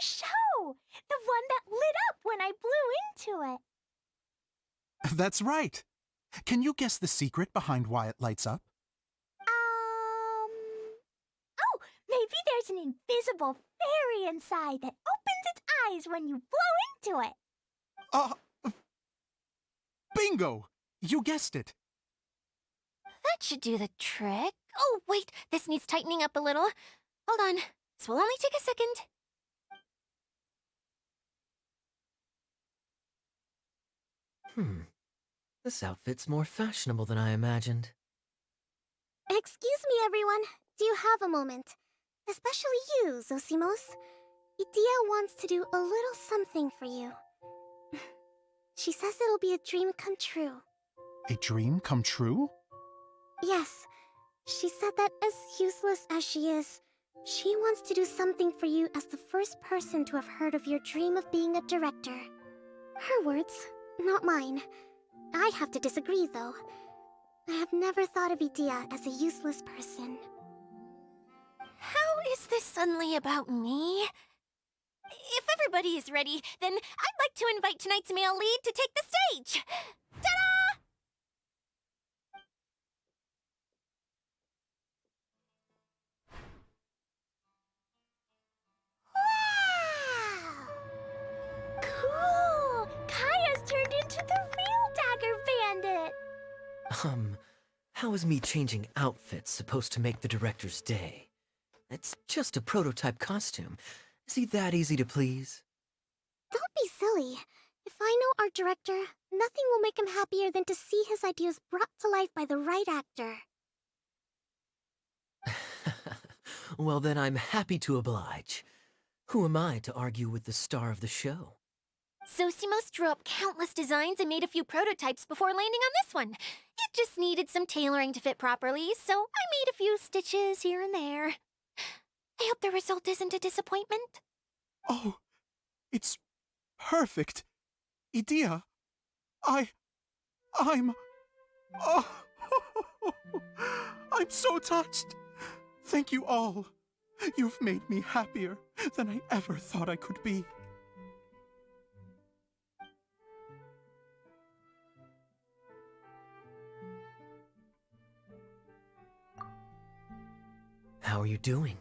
show! The one that lit up when I blew into it. That's right. Can you guess the secret behind why it lights up? Oh, maybe there's an invisible fairy inside that opens its eyes when you blow into it. Bingo! You guessed it. That should do the trick. Oh, wait, this needs tightening up a little. Hold on, this will only take a second. This outfit's more fashionable than I imagined. Excuse me, everyone. Do you have a moment? Especially you, Zosimos. Idea wants to do a little something for you. She says it'll be a dream come true. A dream come true? Yes. She said that as useless as she is, she wants to do something for you as the first person to have heard of your dream of being a director. Her words, not mine. I have to disagree, though. I have never thought of Idea as a useless person. How is this suddenly about me? If everybody is ready, then I'd like to invite tonight's male lead to take the stage. Ta-da! Wow! Cool! Kaya's turned into the real Dagger Bandit! How is me changing outfits supposed to make the director's day? It's just a prototype costume. Is he that easy to please? Don't be silly. If I know our director, nothing will make him happier than to see his ideas brought to life by the right actor. Well, then I'm happy to oblige. Who am I to argue with the star of the show? Zosimos drew up countless designs and made a few prototypes before landing on this one. It just needed some tailoring to fit properly, so I made a few stitches here and there. I hope the result isn't a disappointment. Oh, it's perfect. Idea, I'm... Oh, I'm so touched. Thank you all. You've made me happier than I ever thought I could be. How are you doing?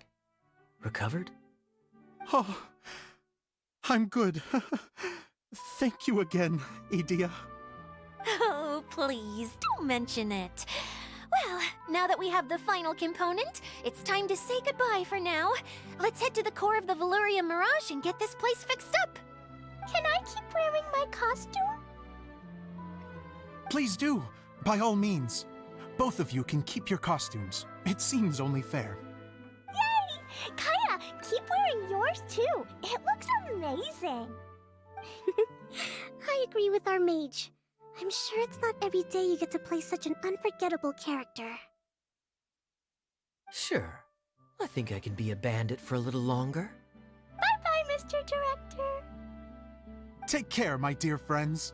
Recovered? Oh, I'm good. Thank you again, Idea. Oh, please, don't mention it. Well, now that we have the final component, it's time to say goodbye for now. Let's head to the core of the Veluria Mirage and get this place fixed up. Can I keep wearing my costume? Please do, by all means. Both of you can keep your costumes. It seems only fair. Yay! Kaya, keep wearing yours too. It looks amazing. I agree with our mage. I'm sure it's not every day you get to play such an unforgettable character. Sure. I think I can be a bandit for a little longer. Bye-bye, Mr. Director. Take care, my dear friends.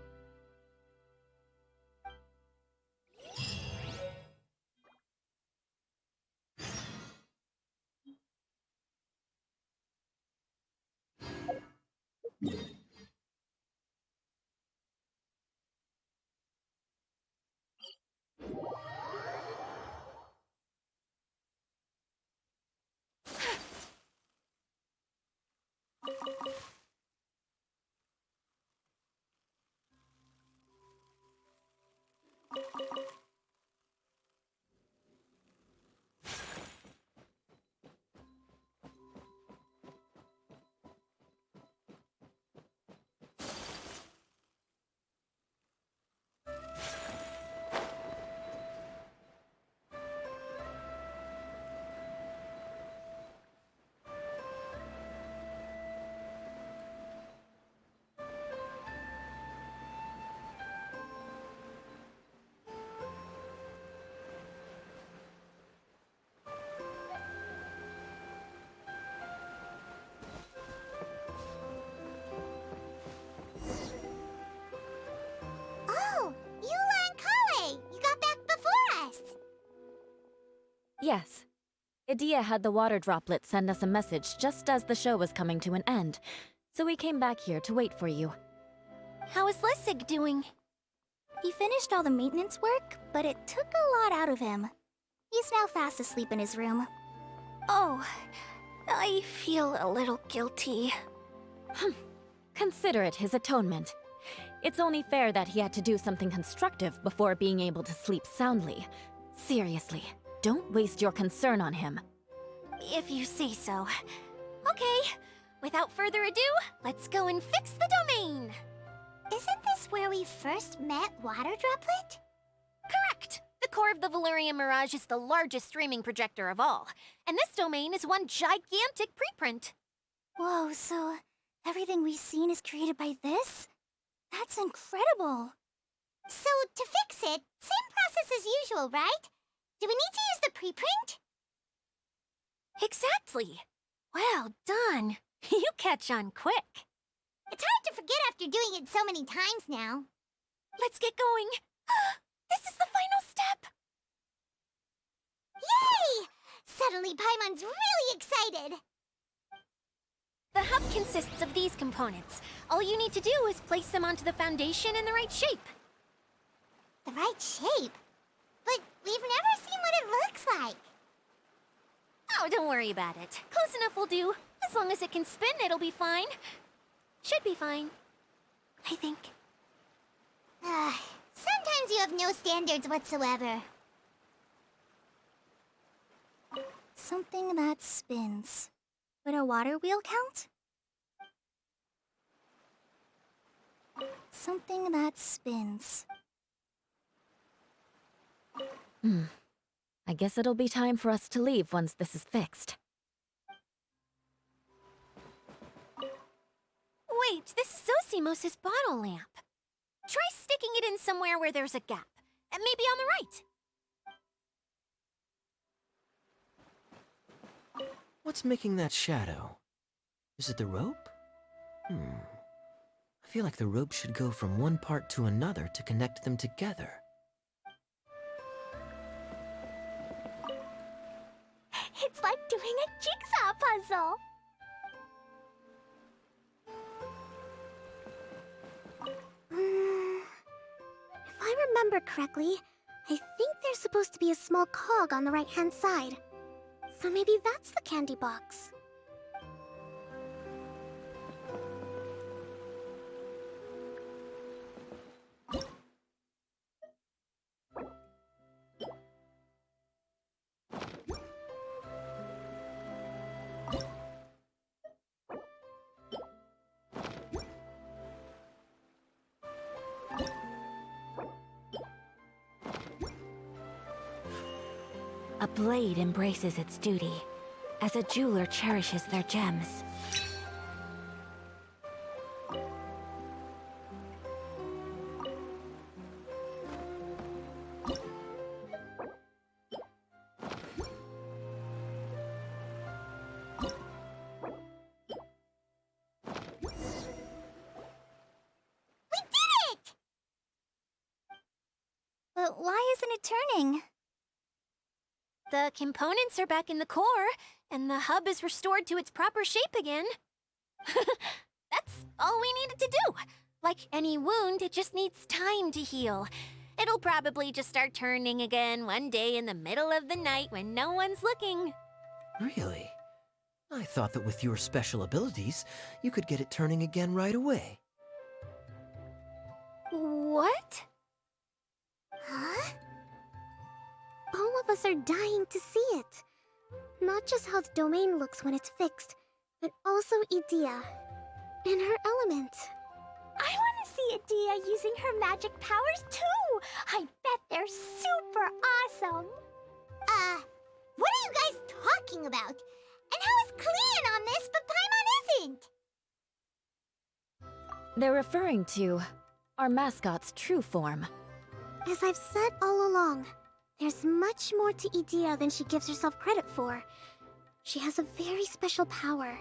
Idea had the water droplet send us a message just as the show was coming to an end, so we came back here to wait for you. How is Lessig doing? He finished all the maintenance work, but it took a lot out of him. He's now fast asleep in his room. Oh, I feel a little guilty. Consider it his atonement. It's only fair that he had to do something constructive before being able to sleep soundly. Seriously, don't waste your concern on him. If you say so. Okay, without further ado, let's go and fix the domain! Isn't this where we first met Water Droplet? Correct! The core of the Valyria Mirage is the largest streaming projector of all, and this domain is one gigantic preprint. Whoa, so everything we've seen is created by this? That's incredible. So, to fix it, same process as usual, right? Do we need to use the preprint? Exactly! Well done! You catch on quick. It's hard to forget after doing it so many times now. Let's get going. This is the final step! Yay! Suddenly Paimon's really excited. The hub consists of these components. All you need to do is place them onto the foundation in the right shape. The right shape? But we've never seen what it looks like. Oh, don't worry about it. Close enough will do. As long as it can spin, it'll be fine. Should be fine. I think. Sometimes you have no standards whatsoever. Something that spins. Would a water wheel count? Something that spins. I guess it'll be time for us to leave once this is fixed. Wait, this is Zosimos' bottle lamp. Try sticking it in somewhere where there's a gap. And maybe on the right. What's making that shadow? Is it the rope? I feel like the rope should go from one part to another to connect them together. It's like doing a jigsaw puzzle. If I remember correctly, I think there's supposed to be a small cog on the right-hand side. So maybe that's the candy box. A blade embraces its duty, as a jeweler cherishes their gems. We did it! But why isn't it turning? The components are back in the core, and the hub is restored to its proper shape again. That's all we needed to do. Like any wound, it just needs time to heal. It'll probably just start turning again one day in the middle of the night when no one's looking. Really? I thought that with your special abilities, you could get it turning again right away. What? Huh? All of us are dying to see it. Not just how the domain looks when it's fixed, but also Idea. In her element. I want to see Idea using her magic powers too! I bet they're super awesome! What are you guys talking about? And how is Klee in on this, but Paimon isn't? They're referring to our mascot's true form. As I've said all along, there's much more to Idea than she gives herself credit for. She has a very special power.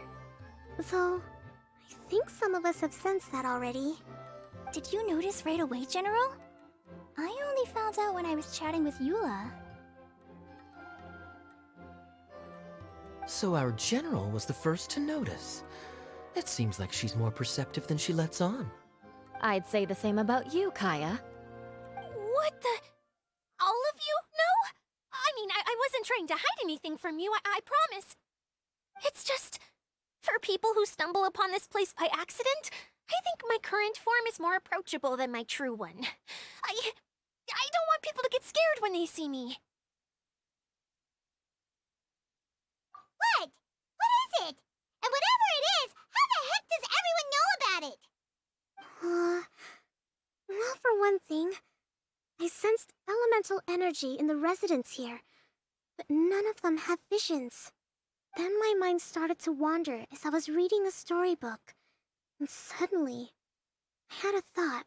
Though, I think some of us have sensed that already. Did you notice right away, General? I only found out when I was chatting with Eula. So our general was the first to notice. It seems like she's more perceptive than she lets on. I'd say the same about you, Kaya. What the? All of you? No? I mean, I wasn't trying to hide anything from you, I promise. It's just, for people who stumble upon this place by accident, I think my current form is more approachable than my true one. I don't want people to get scared when they see me. What? What is it? And whatever it is, how the heck does everyone know about it? Well, for one thing, I sensed elemental energy in the residents here, but none of them have visions. Then my mind started to wander as I was reading a storybook, and suddenly, I had a thought.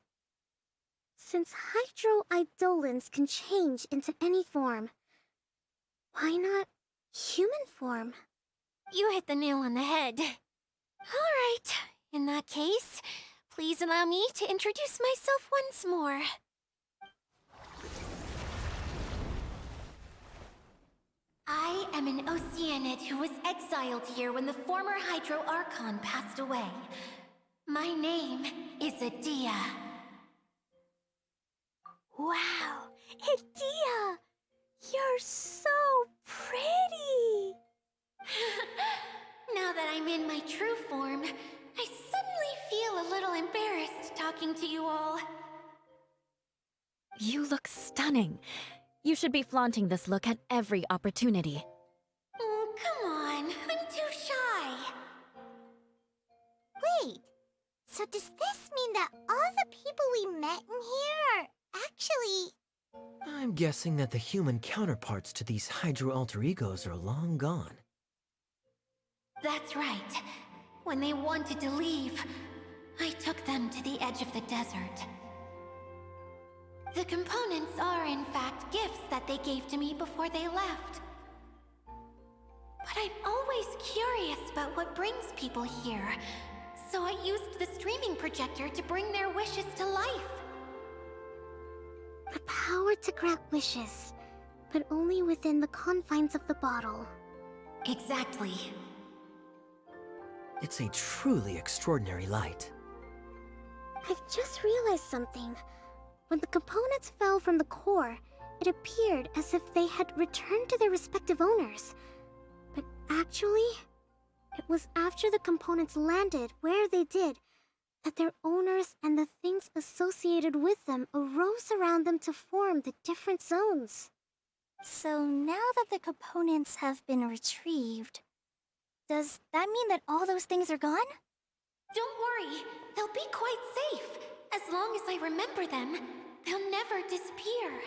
Since hydroidolins can change into any form, why not human form? You hit the nail on the head. All right, in that case, please allow me to introduce myself once more. I am an Oceanid who was exiled here when the former Hydro Archon passed away. My name is Adia. Wow, Idia! You're so pretty! Now that I'm in my true form, I suddenly feel a little embarrassed talking to you all. You look stunning. You should be flaunting this look at every opportunity. Oh, come on. I'm too shy. Wait, so does this mean that all the people we met in here are actually... I'm guessing that the human counterparts to these hydro alter egos are long gone. That's right. When they wanted to leave, I took them to the edge of the desert. The components are, in fact, gifts that they gave to me before they left. But I'm always curious about what brings people here, so I used the streaming projector to bring their wishes to life. The power to grant wishes, but only within the confines of the bottle. Exactly. It's a truly extraordinary light. I've just realized something. When the components fell from the core, it appeared as if they had returned to their respective owners. But actually, it was after the components landed where they did that their owners and the things associated with them arose around them to form the different zones. So now that the components have been retrieved, does that mean that all those things are gone? Don't worry, they'll be quite safe. As long as I remember them, they'll never disappear.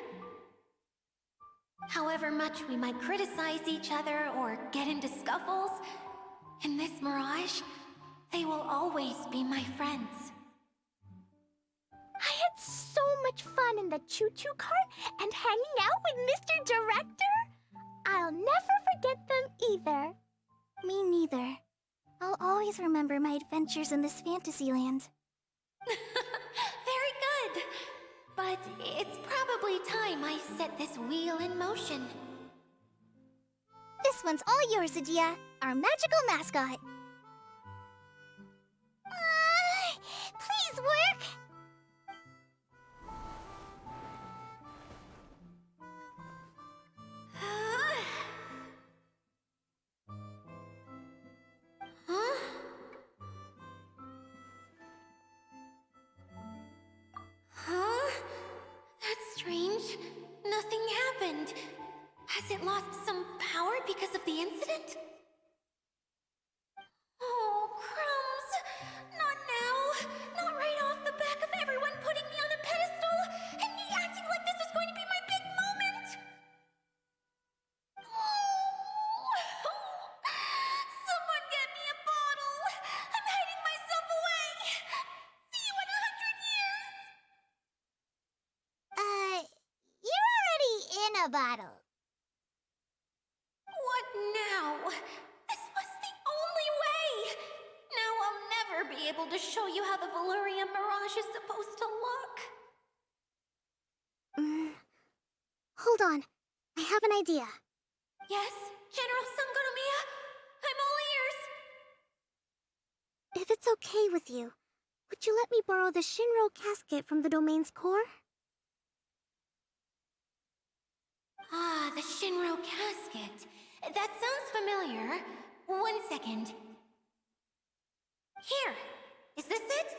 However much we might criticize each other or get into scuffles, in this mirage, they will always be my friends. I had so much fun in the choo-choo cart and hanging out with Mr. Director. I'll never forget them either. Me neither. I'll always remember my adventures in this fantasy land. Very good. But it's probably time I set this wheel in motion. This one's all yours, Adia, our magical mascot. Please work! Huh? Huh? That's strange. Nothing happened. Has it lost some power because of the incident? Oh, crumbs! Not now! Not right off the back of everyone putting me on a pedestal and me acting like this was going to be my big moment! Someone get me a bottle! I'm hiding myself away! See you in 100 years! You're already in a bottle. What now? This was the only way! Now I'll never be able to show you how the Valurian Mirage is supposed to look. Hold on. I have an idea. Yes, General Sangonomiya? it's okay with you, would you let me borrow the Shinro casket from the domain's core? Ah, the Shinro casket. That sounds familiar. 1 second. Here! Is this it?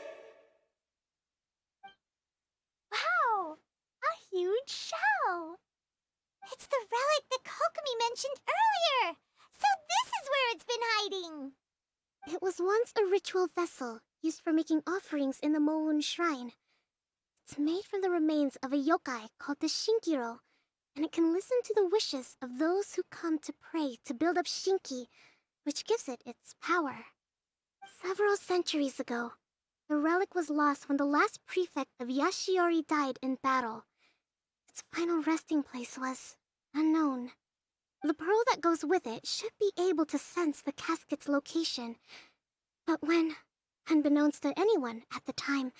Wow! A huge shell! It's the relic that Kokomi mentioned earlier! So this is where it's been hiding! It was once a ritual vessel used for making offerings in the Moon Shrine. It's made from the remains of a yokai called the Shinkiro, and it can listen to the wishes of those who come to pray to build up Shinki, which gives it its power. Several centuries ago, the relic was lost when the last prefect of Yashiori died in battle. Its final resting place was unknown. The pearl that goes with it should be able to sense the casket's location. But when, unbeknownst to anyone at the time,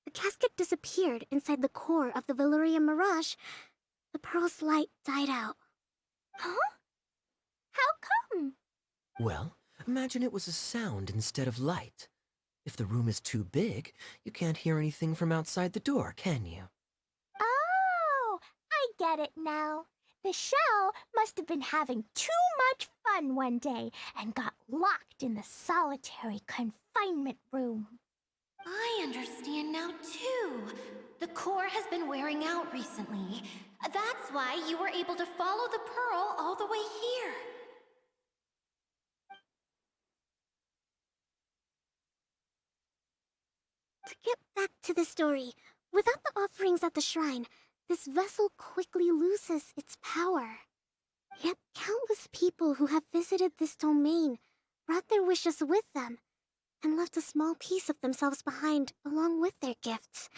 the casket disappeared inside the core of the Valyrian Mirage, the pearl's light died out. Huh? How come? Well, imagine it was a sound instead of light. If the room is too big, you can't hear anything from outside the door, can you? Oh, I get it now. The shell must have been having too much fun one day and got locked in the solitary confinement room. I understand now, too. The core has been wearing out recently. That's why you were able to follow the pearl all the way here. To get back to the story, without the offerings at the shrine, this vessel quickly loses its power. Yet countless people who have visited this domain brought their wishes with them and left a small piece of themselves behind along with their gifts.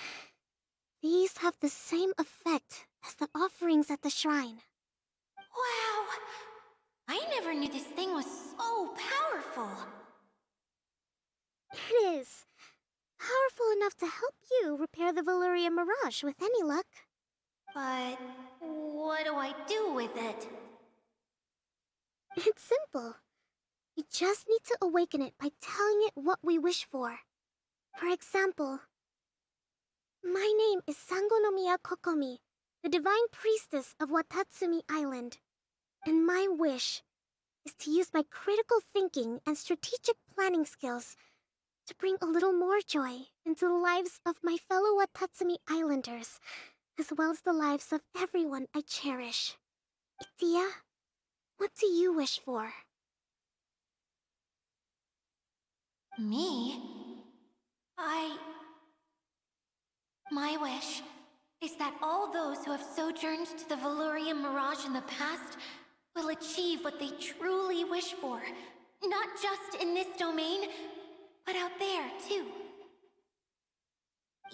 These have the same effect as the offerings at the shrine. Wow! I never knew this thing was so powerful. It is. Powerful enough to help you repair the Valyrian Mirage with any luck. But what do I do with it? It's simple. We just need to awaken it by telling it what we wish for. For example, my name is Sangonomiya Kokomi, the divine priestess of Watatsumi Island. And my wish is to use my critical thinking and strategic planning skills to bring a little more joy into the lives of my fellow Watatsumi Islanders, as well as the lives of everyone I cherish. Itia, what do you wish for? Me? My wish is that all those who have sojourned to the Valyrian Mirage in the past will achieve what they truly wish for. Not just in this domain, but out there, too.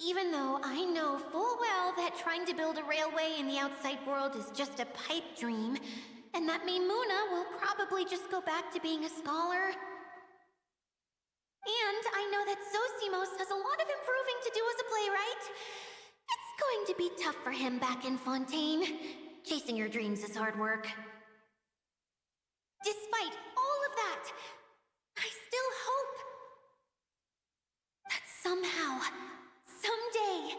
Even though I know full well that trying to build a railway in the outside world is just a pipe dream, and that Maimuna will probably just go back to being a scholar. And I know that Zosimos has a lot of improving to do as a playwright. It's going to be tough for him back in Fontaine. Chasing your dreams is hard work. Despite all of that, I still hope that somehow, someday,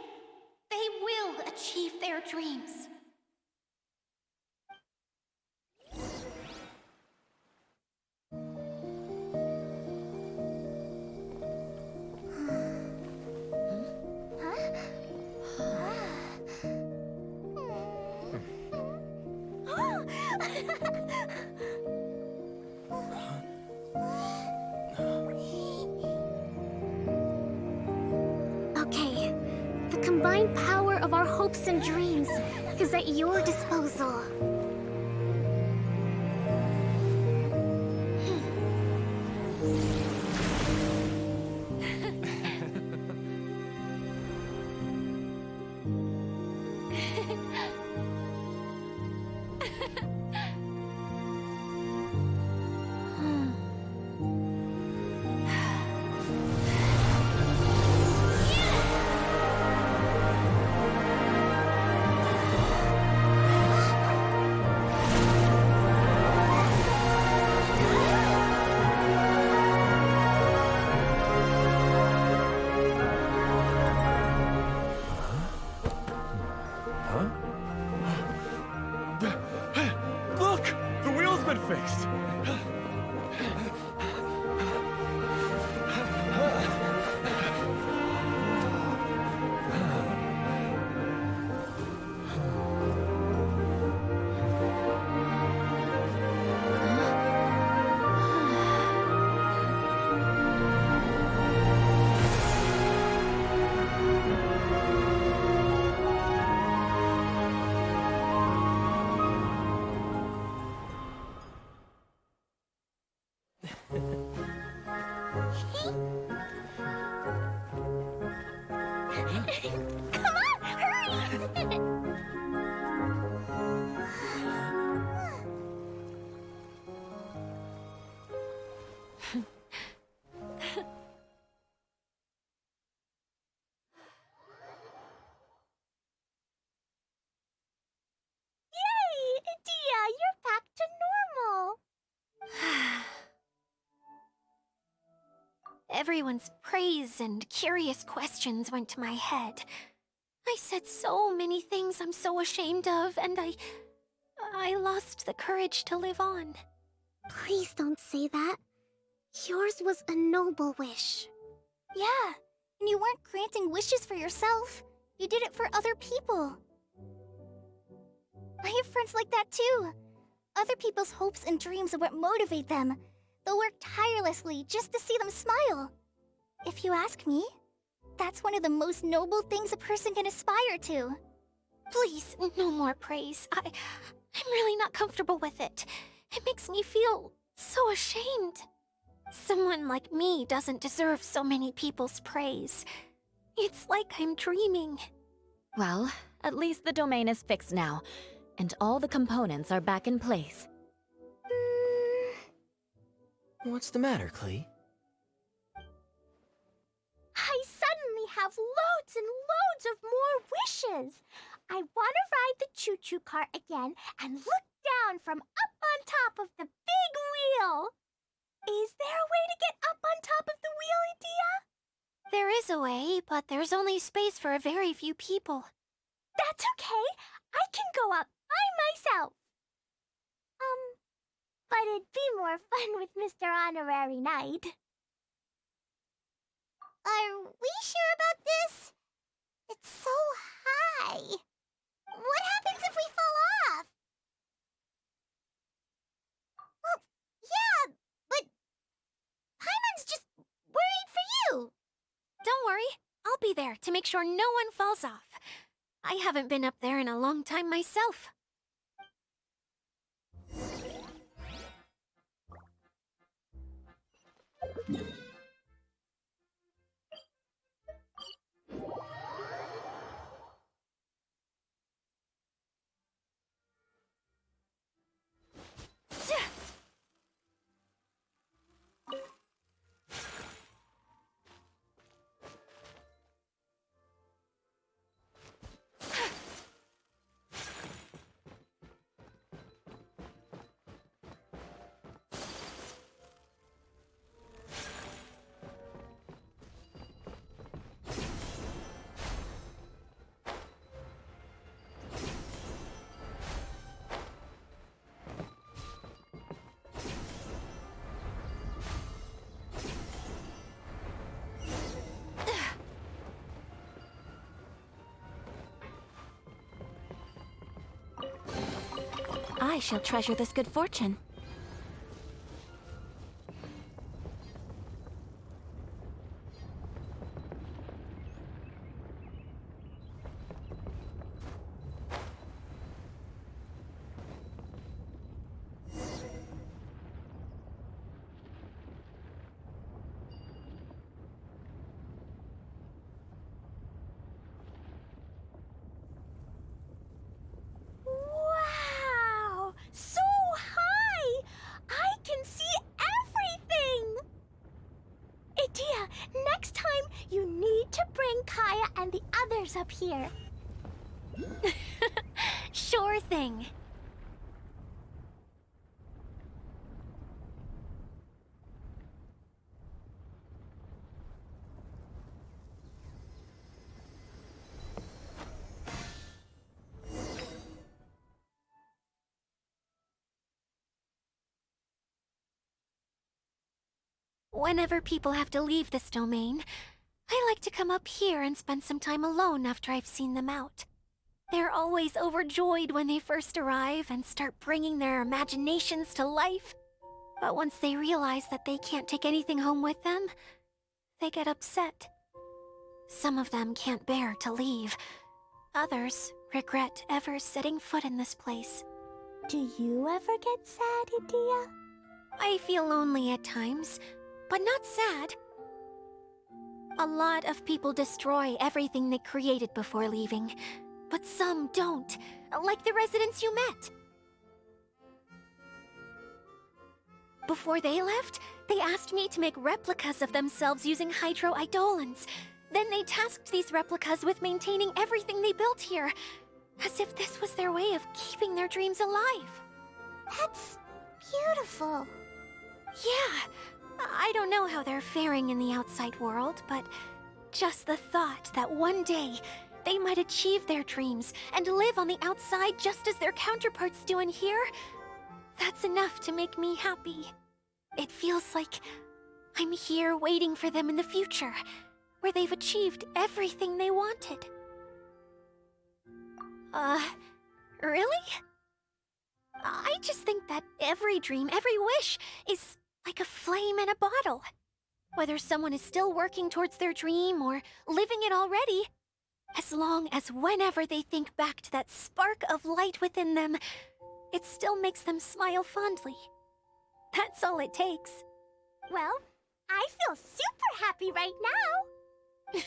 they will achieve their dreams. Okay, the combined power of our hopes and dreams is at your disposal. Come on, hurry! Yay! Dia, you're back to normal. Everyone's praise and curious questions went to my head. I said so many things I'm so ashamed of, and I lost the courage to live on. Please don't say that. Yours was a noble wish. Yeah, and you weren't granting wishes for yourself. You did it for other people. I have friends like that too. Other people's hopes and dreams are what motivate them. They'll work tirelessly just to see them smile. If you ask me, that's one of the most noble things a person can aspire to. Please, no more praise. I'm really not comfortable with it. It makes me feel so ashamed. Someone like me doesn't deserve so many people's praise. It's like I'm dreaming. Well, at least the domain is fixed now, and all the components are back in place. What's the matter, Klee? I suddenly have loads and loads of more wishes. I want to ride the choo-choo cart again and look down from up on top of the big wheel. Is there a way to get up on top of the wheel, Idia? There is a way, but there's only space for a very few people. That's okay. I can go up by myself. But it'd be more fun with Mr. Honorary Knight. Are we sure about this? It's so high. What happens if we fall off? Well, yeah, but Paimon's just worried for you. Don't worry, I'll be there to make sure no one falls off. I haven't been up there in a long time myself. I shall treasure this good fortune. Wow! So high! I can see everything! Idia, next time you need to bring Kaya and the others up here. Sure thing. Whenever people have to leave this domain, I like to come up here and spend some time alone after I've seen them out. They're always overjoyed when they first arrive and start bringing their imaginations to life. But once they realize that they can't take anything home with them, they get upset. Some of them can't bear to leave. Others regret ever setting foot in this place. Do you ever get sad, Idia? I feel lonely at times, but not sad. A lot of people destroy everything they created before leaving, but some don't, like the residents you met. Before they left, they asked me to make replicas of themselves using hydro-eidolons. Then they tasked these replicas with maintaining everything they built here, as if this was their way of keeping their dreams alive. That's beautiful. Yeah, I don't know how they're faring in the outside world, but just the thought that one day they might achieve their dreams and live on the outside just as their counterparts do in here, that's enough to make me happy. It feels like I'm here waiting for them in the future, where they've achieved everything they wanted. Really? I just think that every dream, every wish, is like a flame in a bottle. Whether someone is still working towards their dream or living it already, as long as whenever they think back to that spark of light within them, it still makes them smile fondly. That's all it takes. Well, I feel super happy right now.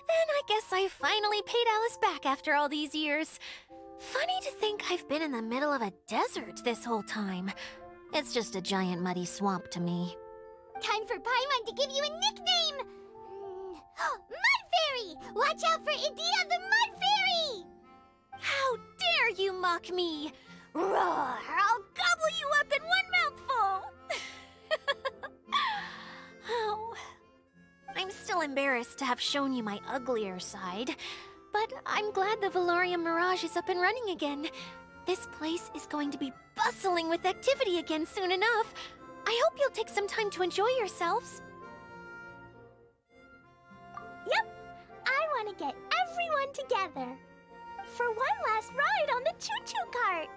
Then I guess I finally paid Alice back after all these years. Funny to think I've been in the middle of a desert this whole time. It's just a giant muddy swamp to me. Time for Paimon to give you a nickname! Mud Fairy! Watch out for Idea the Mud Fairy! How dare you mock me! Roar! I'll gobble you up in one mouthful! Oh. I'm still embarrassed to have shown you my uglier side, but I'm glad the Valorium Mirage is up and running again. This place is going to be bustling with activity again soon enough. I hope you'll take some time to enjoy yourselves. Yep, I want to get everyone together. For one last ride on the choo-choo cart.